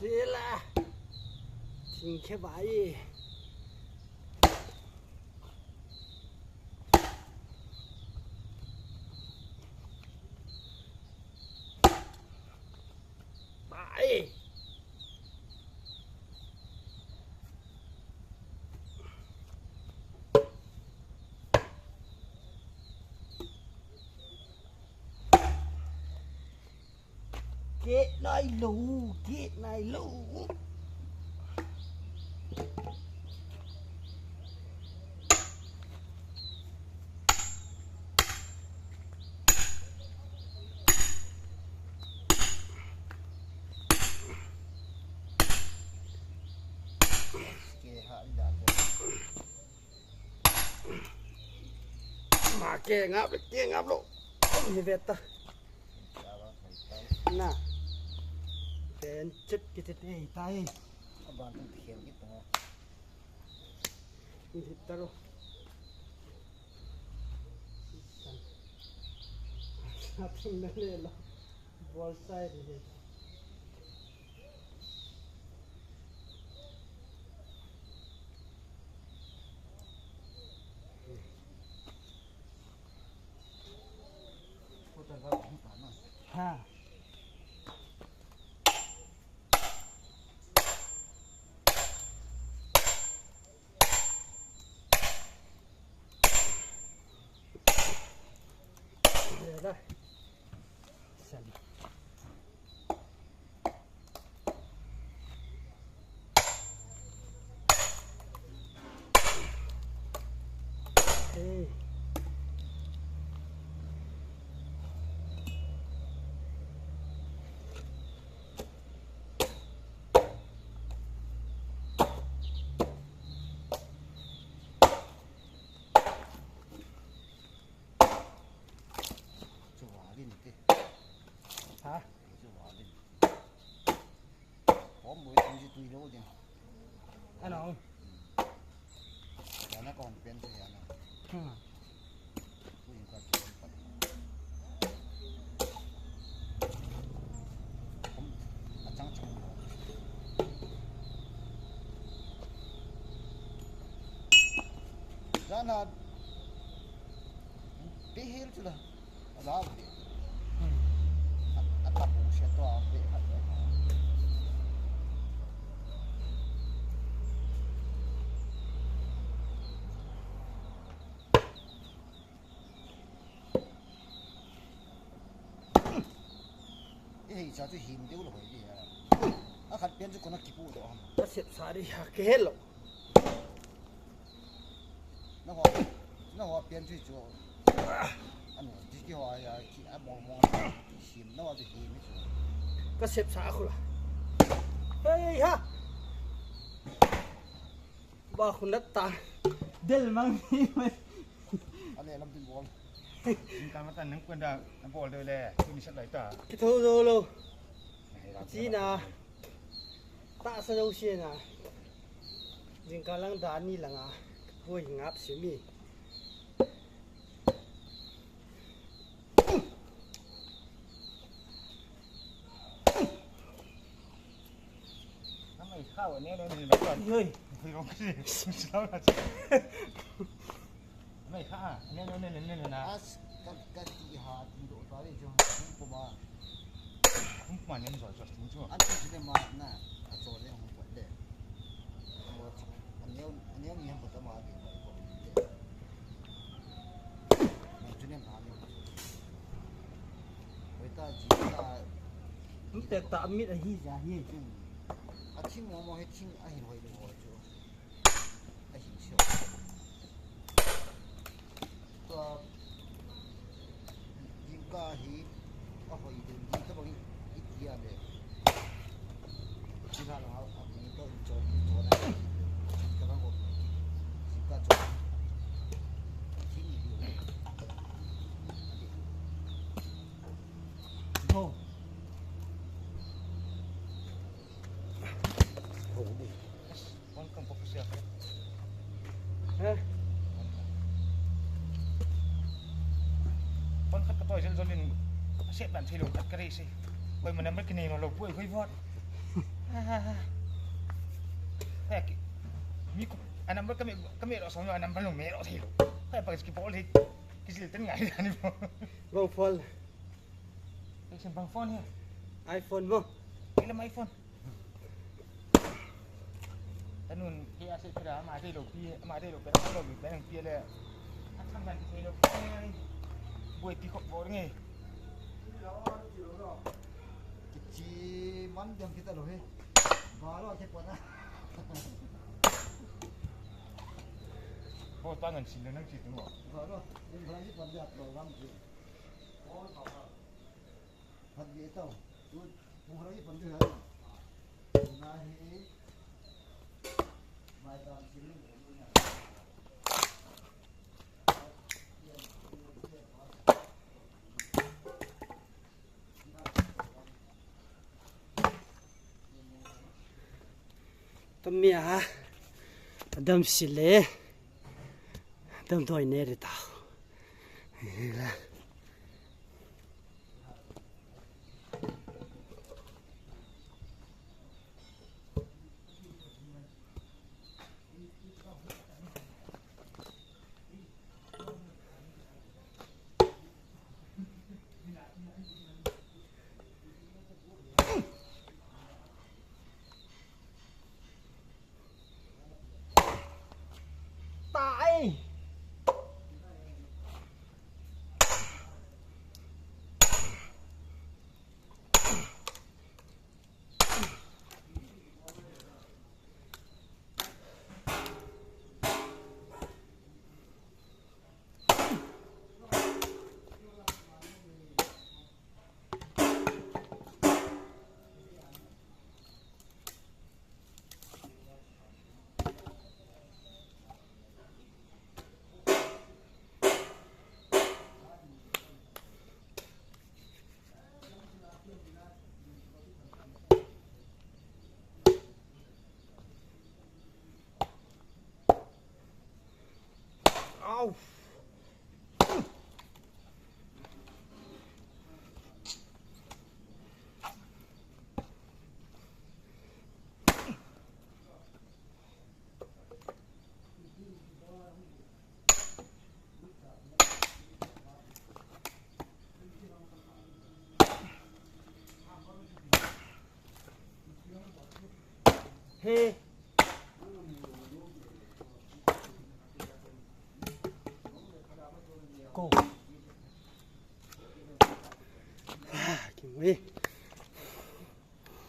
Sila Chính cái bãi bãi Kết này lù, kết này lù mà kia ngáp lộ như vậy ta nè cái chất cái tay tay bạn cũng thiền cái đó như thế ta rồi nothing nele lo ball side है हाँ ये रहा चलिए Hey. Hả? Có mỗi thứ gì tùy đâu chứ. Anh không? Nó còn bên thế này. Tôi có chuyện phải. Không, chẳng chẳng. Đó là cái hill chứ là đó. Apa bullshit tu apa hal tu. Sao tu him dia ulah boleh ya. Akan pian tu kena kipu tu. Nó xếp sari cái hết rồi. Nó hoa pian tu cho. Anh cái hoa ya chỉ ăn mong him nó tu him tu. Cái xếp xả khula. Hey ha. Ba khun đất ta. Del mang đi mà. Anh này làm tin bom.การมาตันนังควรจะนังบอลเลยแหละที่มีสัตว์หลายตัว Cái thô rồi luôn. Chỉ là ta sẽ đâu xuyên à. Riêng cái lăng đá ni là ngà. Vui ngáp xíu mi. ทำไมข้าวอันนี้เราหนึ่งแบบก่อน Ơi. คุยกันสิเช้าละไม่ข้าอันนี้เราหนึ่งนะ As kat ti ha tin do ta le jo. Ko ma ผมหวานยังสวยสวยถึงชั่ว an tu ne ma na. A cho le hong ko le. Anh nhớ nghe một tấm áo thì phải có mình cho nên là người ta chỉ là Không thể tạm mít ở hi giả hi. à chim mà hết chim ai hiểu được rồi chứ ai hiểu chưa to những cái hi có hồi đường đi các bạn ít kia này chỉ là nó những cái chỗ này các bạn có những cái chỗ chim nhiều Vô. con không có cái Ha. con khát cái tôi sẽ lên xếp bạn thay đổi khát cái gì bởi mà nó mất cái này nó lột bụi hơi vót Kayak Miko, anak mereka kami rasa soalnya anak belum merok sih. Kayak pakai skip boleh kisil tengah ini po. บางฟอน Kayak sembang phone ya. iPhone mo Ilam iPhone. Tanun kaya sa pira mati lo pero lo bi benang pia le. At samban ki lo buat tikok boreng eh. Kecil man yang kita loh he. Baru aja pernah. Oh tangan sila nang situ mo. Baru yang lagi pernah program tu. Oh apa? Hadi itu. Tu lagi pernah hari. Nahi. Macam sini. Tumia Adam sile Adam toy nere ta tại Ow. Hey. Go. Ah, kim ơi.